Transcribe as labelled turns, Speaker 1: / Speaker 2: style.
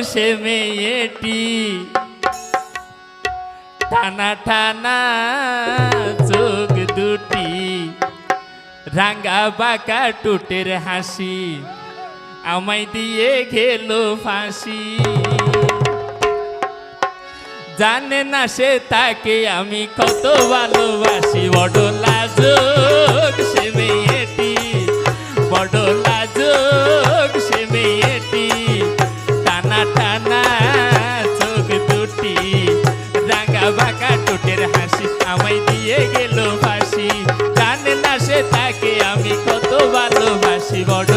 Speaker 1: সে মেয়েটি টানা টানা চোখ দুটি রাঙ্গা বাঁকা টুটের হাসি আমায় দিয়ে গেল ফাঁসি জানে না সে তাকে আমি কত ভালোবাসি বড় লাজুক সে মেয়েটি বড় লাজুক সে মেয়েটি টানা টানা চোখ দুটি রাঙা বাঁকা টুটের হাসি আমায় দিয়ে গেল ফাঁসি জানে না সে তাকে আমি কত ভালোবাসি বড়